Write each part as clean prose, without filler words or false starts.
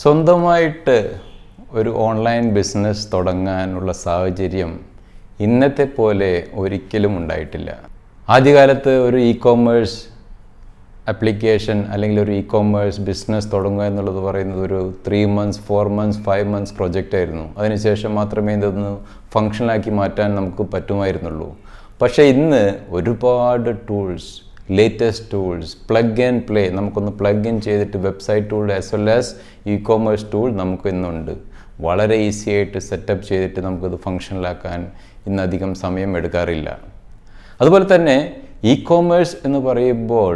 സ്വന്തമായിട്ട് ഒരു online business തുടങ്ങാനുള്ള സാഹചര്യം ഇന്നത്തെ പോലെ ഒരിക്കലും ഉണ്ടായിട്ടില്ല. ആദ്യകാലത്ത് ഒരു ഇ-കൊമേഴ്സ് ആപ്ലിക്കേഷൻ അല്ലെങ്കിൽ ഒരു ഇ-കൊമേഴ്സ് ബിസിനസ് തുടങ്ങുക എന്നുള്ളത് പറയുന്നത് ഒരു 3 months 4 months 5 months പ്രൊജക്റ്റ് ആയിരുന്നു. അതിനുശേഷം മാത്രമേ ഇതൊന്ന് ഫങ്ഷനാക്കി മാറ്റാൻ നമുക്ക് പറ്റുമായിരുന്നുള്ളൂ. പക്ഷേ ഇന്ന് ഒരുപാട് tools, latest tools, plug and play, നമുക്കൊന്ന് പ്ലഗ് ഇൻ ചെയ്തിട്ട് website tool as well as e-commerce tool നമുക്ക് ഇന്നുണ്ട്. വളരെ ഈസി ആയിട്ട് സെറ്റപ്പ് ചെയ്തിട്ട് നമുക്കത് ഫങ്ഷനിലാക്കാൻ ഇന്നധികം സമയം എടുക്കാറില്ല. അതുപോലെ തന്നെ ഇ-കൊമേഴ്സ് എന്ന് പറയുമ്പോൾ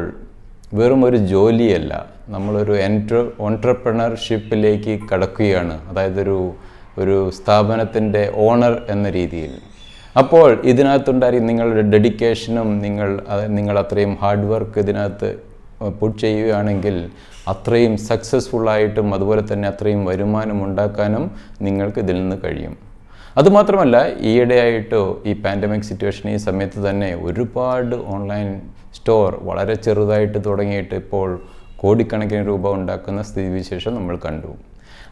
വെറും ഒരു ജോലിയല്ല, നമ്മളൊരു ഓൺട്രപ്രണർഷിപ്പിലേക്ക് കടക്കുകയാണ്. അതായത് ഒരു സ്ഥാപനത്തിൻ്റെ ഓണർ എന്ന രീതിയിൽ. അപ്പോൾ ഇതിനകത്തുണ്ടായി നിങ്ങളുടെ ഡെഡിക്കേഷനും നിങ്ങൾ അത്രയും ഹാർഡ് വർക്ക് ഇതിനകത്ത് പുട്ട് ചെയ്യുകയാണെങ്കിൽ അത്രയും സക്സസ്ഫുള്ളായിട്ടും അതുപോലെ തന്നെ അത്രയും വരുമാനം ഉണ്ടാക്കാനും നിങ്ങൾക്ക് ഇതിൽ നിന്ന് കഴിയും. അതുമാത്രമല്ല, ഈയിടെയായിട്ടോ ഈ പാൻഡമിക് സിറ്റുവേഷൻ ഈ സമയത്ത് തന്നെ ഒരുപാട് ഓൺലൈൻ സ്റ്റോർ വളരെ ചെറുതായിട്ട് തുടങ്ങിയിട്ട് ഇപ്പോൾ കോടിക്കണക്കിന് രൂപ ഉണ്ടാക്കുന്ന സ്ഥിതിവിശേഷം നമ്മൾ കണ്ടു.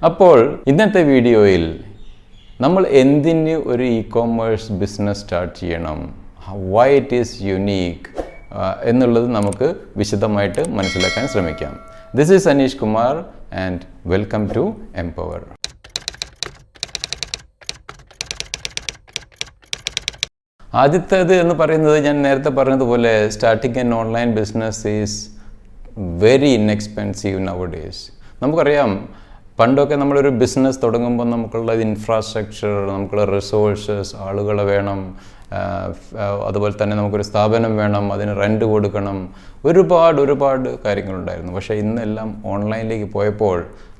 അപ്പോൾ ഇന്നത്തെ വീഡിയോയിൽ നമ്മൾ എന്തിന് ഒരു ഇ-കൊമേഴ്സ് ബിസിനസ് സ്റ്റാർട്ട് ചെയ്യണം, വൈ ഇറ്റ് ഈസ് യുണീക്ക് എന്നുള്ളത് നമുക്ക് വിശദമായിട്ട് മനസ്സിലാക്കാൻ ശ്രമിക്കാം. This is Aneesh Kumar and welcome to Empower. ആദ്യത്തേത് എന്ന് പറയുന്നത്, ഞാൻ നേരത്തെ പറഞ്ഞതുപോലെ starting an online business is very inexpensive nowadays. നമുക്കറിയാം, പണ്ടൊക്കെ നമ്മളൊരു ബിസിനസ് തുടങ്ങുമ്പോൾ നമുക്കുള്ള ഇൻഫ്രാസ്ട്രക്ചർ, നമുക്കുള്ള റിസോഴ്സസ്, ആളുകളെ വേണം, അതുപോലെ തന്നെ നമുക്കൊരു സ്ഥാപനം വേണം, അതിന് റെൻറ്റ് കൊടുക്കണം, ഒരുപാട് കാര്യങ്ങളുണ്ടായിരുന്നു. പക്ഷേ ഇന്നെല്ലാം ഓൺലൈനിലേക്ക് പോയപ്പോൾ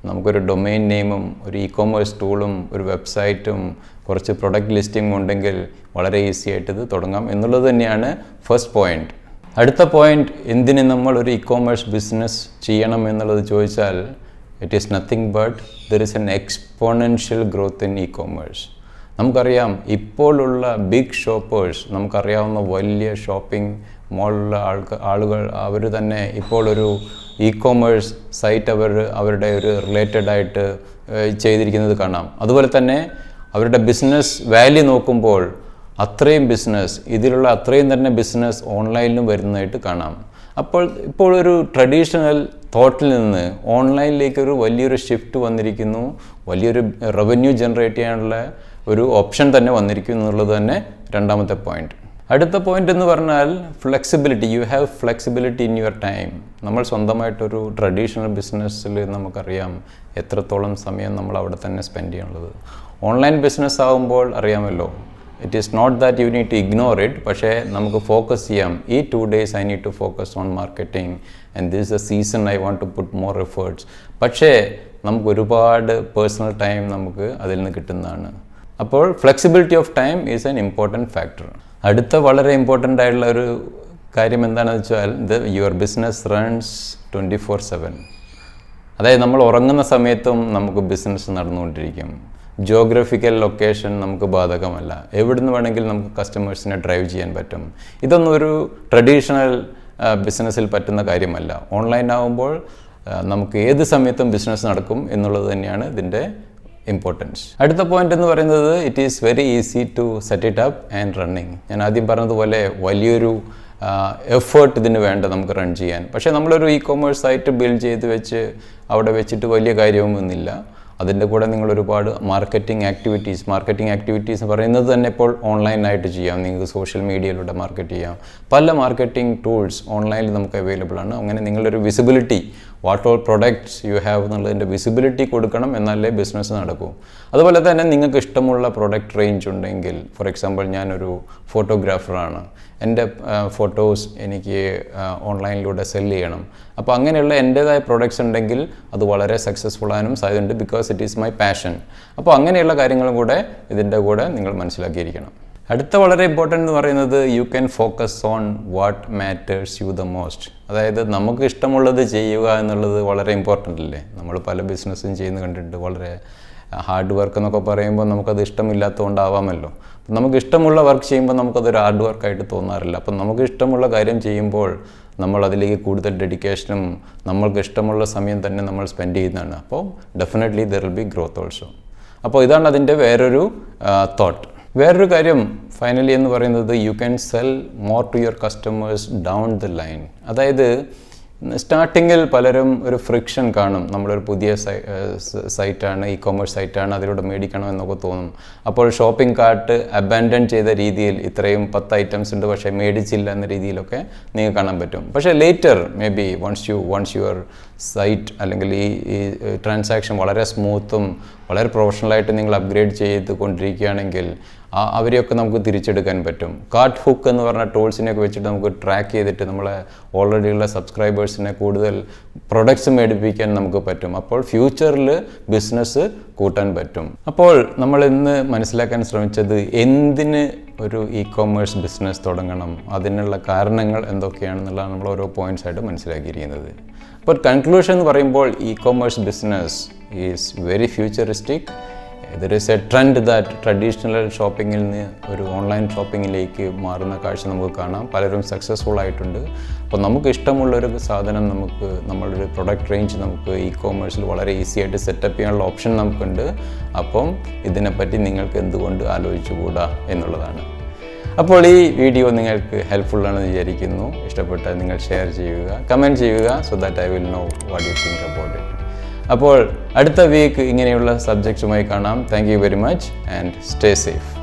നമുക്കൊരു ഡൊമെയിൻ നെയിമും ഒരു ഇ-കൊമേഴ്സ് ടൂളും ഒരു വെബ്സൈറ്റും കുറച്ച് പ്രൊഡക്റ്റ് ലിസ്റ്റിംഗ് ഉണ്ടെങ്കിൽ വളരെ ഈസി ആയിട്ട് ഇത് തുടങ്ങാം എന്നുള്ളത് തന്നെയാണ് ഫസ്റ്റ് പോയിന്റ്. അടുത്ത പോയിന്റ്, എന്തിന് നമ്മൾ ഒരു ഇ-കൊമേഴ്സ് ബിസിനസ് ചെയ്യണം എന്നുള്ളത് ചോദിച്ചാൽ, it is nothing but there is an exponential growth in e-commerce. നമുക്കറിയാം, ഇപ്പോഴുള്ള ബിഗ് ഷോപ്പേഴ്സ്, നമുക്കറിയാവുന്ന വലിയ ഷോപ്പിംഗ് മോളിലുള്ള ആളുകൾ അവർ തന്നെ ഇപ്പോൾ ഒരു ഇ-കൊമേഴ്സ് സൈറ്റ് അവരുടെ ഒരു റിലേറ്റഡ് ആയിട്ട് ചെയ്തിരിക്കുന്നത് കാണാം. അതുപോലെ തന്നെ അവരുടെ ബിസിനസ് വാല്യൂ നോക്കുമ്പോൾ അത്രയും ബിസിനസ്, ഇതിലുള്ള അത്രയും തന്നെ ബിസിനസ് ഓൺലൈനിലും വരുന്നതായിട്ട് കാണാം. ഇപ്പോൾ ഒരു ട്രഡീഷണൽ തോട്ടിൽ നിന്ന് ഓൺലൈനിലേക്കൊരു വലിയൊരു ഷിഫ്റ്റ് വന്നിരിക്കുന്നു. വലിയൊരു റവന്യൂ ജനറേറ്റ് ചെയ്യാനുള്ള ഒരു ഓപ്ഷൻ തന്നെ വന്നിരിക്കുന്നു എന്നുള്ളത് തന്നെ രണ്ടാമത്തെ പോയിന്റ്. അടുത്ത പോയിന്റ് എന്ന് പറഞ്ഞാൽ flexibility. You have flexibility in your time. നമ്മൾ സ്വന്തമായിട്ടൊരു ട്രഡീഷണൽ ബിസിനസ്സിൽ നമുക്കറിയാം എത്രത്തോളം സമയം നമ്മൾ അവിടെ തന്നെ സ്പെൻഡ് ചെയ്യാനുള്ളത്. ഓൺലൈൻ ബിസിനസ് ആകുമ്പോൾ അറിയാമല്ലോ, it is not that you need to ignore it. പക്ഷേ നമുക്ക് ഫോക്കസ് ചെയ്യാം. ഈ 2 days I need to focus on marketing and this is a season I want to put more efforts. പക്ഷേ നമുക്ക് ഒരുപാട് പേഴ്സണൽ ടൈം നമുക്ക് അതിൽ നിന്ന് കിട്ടുന്നതാണ്. അപ്പോൾ flexibility of time is an important factor. അടുത്ത വളരെ ഇമ്പോർട്ടൻ്റ് ആയിട്ടുള്ള ഒരു കാര്യം എന്താണെന്ന് വെച്ചാൽ, യുവർ ബിസിനസ് റൺസ് 24/7. അതായത് നമ്മൾ ഉറങ്ങുന്ന സമയത്തും നമുക്ക് ബിസിനസ് നടന്നുകൊണ്ടിരിക്കും. ജിയോഗ്രഫിക്കൽ ലൊക്കേഷൻ നമുക്ക് ബാധകമല്ല. എവിടുന്ന് വേണമെങ്കിലും നമുക്ക് കസ്റ്റമേഴ്സിനെ ഡ്രൈവ് ചെയ്യാൻ പറ്റും. ഇതൊന്നും ഒരു ട്രഡീഷണൽ ബിസിനസ്സിൽ പറ്റുന്ന കാര്യമല്ല. ഓൺലൈൻ ആകുമ്പോൾ നമുക്ക് ഏത് സമയത്തും ബിസിനസ് നടക്കും എന്നുള്ളത് തന്നെയാണ് ഇതിൻ്റെ ഇമ്പോർട്ടൻസ്. അടുത്ത പോയിന്റ് എന്ന് പറയുന്നത്, it is very easy to set it up and running. ഞാൻ ആദ്യം പറഞ്ഞതുപോലെ വലിയൊരു എഫേർട്ട് ഇതിന് വേണ്ട നമുക്ക് റൺ ചെയ്യാൻ. പക്ഷേ നമ്മളൊരു ഇ-കൊമേഴ്സ് സൈറ്റ് ബിൽഡ് ചെയ്ത് അവിടെ വെച്ചിട്ട് വലിയ കാര്യമൊന്നുമില്ല. അതിൻ്റെ കൂടെ നിങ്ങൾ ഒരുപാട് മാർക്കറ്റിംഗ് ആക്ടിവിറ്റീസ് പറയുന്നത് തന്നെ ഇപ്പോൾ ഓൺലൈനായിട്ട് ചെയ്യാം. നിങ്ങൾക്ക് സോഷ്യൽ മീഡിയയിലൂടെ മാർക്കറ്റ് ചെയ്യാം. പല മാർക്കറ്റിംഗ് ടൂൾസ് ഓൺലൈനിൽ നമുക്ക് അവൈലബിൾ ആണ്. അങ്ങനെ നിങ്ങളൊരു visibility, what all products you have എന്നുള്ളതിൻ്റെ വിസിബിലിറ്റി കൊടുക്കണം, എന്നാലേ ബിസിനസ് നടക്കൂ. അതുപോലെ തന്നെ നിങ്ങൾക്ക് ഇഷ്ടമുള്ള പ്രൊഡക്റ്റ് റേഞ്ച് ഉണ്ടെങ്കിൽ, ഫോർ എക്സാമ്പിൾ ഞാനൊരു ഫോട്ടോഗ്രാഫറാണ്, എൻ്റെ ഫോട്ടോസ് എനിക്ക് ഓൺലൈനിലൂടെ സെല്ല് ചെയ്യണം. അപ്പോൾ അങ്ങനെയുള്ള എൻ്റേതായ പ്രൊഡക്ട്സ് ഉണ്ടെങ്കിൽ അത് വളരെ സക്സസ്ഫുൾ ആകാനും സാധ്യതയുണ്ട്. Because it is my passion. അപ്പോൾ അങ്ങനെയുള്ള കാര്യങ്ങളും കൂടെ ഇതിൻ്റെ കൂടെ നിങ്ങൾ മനസ്സിലാക്കിയിരിക്കണം. അടുത്ത വളരെ ഇമ്പോർട്ടൻ്റ് എന്ന് പറയുന്നത്, you can focus on what matters you the most. അതായത് നമുക്ക് ഇഷ്ടമുള്ളത് ചെയ്യുക എന്നുള്ളത് വളരെ ഇമ്പോർട്ടൻ്റ് അല്ലേ. നമ്മൾ പല ബിസിനസ്സും ചെയ്യുന്നത് കണ്ടിട്ടുണ്ട്. വളരെ ഹാർഡ് വർക്ക് എന്നൊക്കെ പറയുമ്പോൾ നമുക്കത് ഇഷ്ടമില്ലാത്തതുകൊണ്ടാവാമല്ലോ. നമുക്ക് ഇഷ്ടമുള്ള വർക്ക് ചെയ്യുമ്പോൾ നമുക്കതൊരു ഹാർഡ് വർക്കായിട്ട് തോന്നാറില്ല. അപ്പം നമുക്ക് ഇഷ്ടമുള്ള കാര്യം ചെയ്യുമ്പോൾ നമ്മൾ അതിലേക്ക് കൂടുതൽ ഡെഡിക്കേഷനും നമ്മൾക്ക് ഇഷ്ടമുള്ള സമയം തന്നെ നമ്മൾ സ്പെൻഡ് ചെയ്യുന്നതാണ്. അപ്പോൾ definitely there will be growth also. അപ്പോൾ ഇതാണ് അതിൻ്റെ വേറൊരു തോട്ട്. വേറൊരു കാര്യം ഫൈനലി എന്ന് പറയുന്നത്, you can sell more to your customers down the line. അതായത് സ്റ്റാർട്ടിങ്ങിൽ പലരും ഒരു ഫ്രിക്ഷൻ കാണും. നമ്മളൊരു പുതിയ സൈറ്റാണ്, ഇ-കൊമേഴ്സ് സൈറ്റാണ്, അതിലൂടെ മേടിക്കണം എന്നൊക്കെ തോന്നും. അപ്പോൾ ഷോപ്പിംഗ് കാർട്ട് അബാൻഡൻ ചെയ്ത രീതിയിൽ ഇത്രയും 10 ഐറ്റംസ് ഉണ്ട് പക്ഷേ മേടിച്ചില്ല എന്ന രീതിയിലൊക്കെ നിങ്ങൾക്ക് കാണാൻ പറ്റും. പക്ഷേ later maybe once your site അല്ലെങ്കിൽ ഈ ട്രാൻസാക്ഷൻ വളരെ സ്മൂത്തും വളരെ പ്രൊഫഷണലായിട്ട് നിങ്ങൾ അപ്ഗ്രേഡ് ചെയ്ത് കൊണ്ടിരിക്കുകയാണെങ്കിൽ അവരെയൊക്കെ നമുക്ക് തിരിച്ചെടുക്കാൻ പറ്റും. കാർട്ട് ഹുക്ക് എന്ന് പറഞ്ഞ ടൂൾസിനെയൊക്കെ വെച്ചിട്ട് നമുക്ക് ട്രാക്ക് ചെയ്തിട്ട് നമ്മളെ ഓൾറെഡി ഉള്ള സബ്സ്ക്രൈബേഴ്സിനെ കൂടുതൽ പ്രൊഡക്ട്സ് മേടിപ്പിക്കാൻ നമുക്ക് പറ്റും. അപ്പോൾ ഫ്യൂച്ചറിൽ ബിസിനസ് കൂട്ടാൻ പറ്റും. അപ്പോൾ നമ്മൾ ഇന്ന് മനസ്സിലാക്കാൻ ശ്രമിച്ചത് എന്തിന് ഒരു ഇ-കൊമേഴ്സ് ബിസിനസ് തുടങ്ങണം, അതിനുള്ള കാരണങ്ങൾ എന്തൊക്കെയാണെന്നുള്ളതാണ് നമ്മൾ ഓരോ പോയിന്റ്സ് ആയിട്ട് മനസ്സിലാക്കിയിരിക്കുന്നത്. അപ്പോൾ കൺക്ലൂഷൻ എന്ന് പറയുമ്പോൾ ecommerce business is very futuristic. There is a trend that traditional ഷോപ്പിങ്ങിൽ നിന്ന് ഒരു ഓൺലൈൻ ഷോപ്പിങ്ങിലേക്ക് മാറുന്ന കാഴ്ച നമുക്ക് കാണാം. പലരും സക്സസ്ഫുൾ ആയിട്ടുണ്ട്. അപ്പോൾ നമുക്ക് ഇഷ്ടമുള്ളൊരു സാധനം നമ്മളൊരു പ്രൊഡക്റ്റ് റേഞ്ച് നമുക്ക് ഇ-കൊമേഴ്സിൽ വളരെ ഈസി ആയിട്ട് സെറ്റപ്പ് ചെയ്യാനുള്ള ഓപ്ഷൻ നമുക്കുണ്ട്. അപ്പം ഇതിനെപ്പറ്റി നിങ്ങൾക്ക് എന്തുകൊണ്ട് ആലോചിച്ചുകൂടാ എന്നുള്ളതാണ്. അപ്പോൾ ഈ വീഡിയോ നിങ്ങൾക്ക് ഹെൽപ്ഫുൾ ആണെന്ന് വിചാരിക്കുന്നു. ഇഷ്ടപ്പെട്ടാൽ നിങ്ങൾ ഷെയർ ചെയ്യുക, കമൻറ്റ് ചെയ്യുക, so that I will know what you think about it. അപ്പോൾ അടുത്ത വീക്ക് ഇങ്ങനെയുള്ള സബ്ജക്ട്സുമായി കാണാം. Thank you very much and stay safe.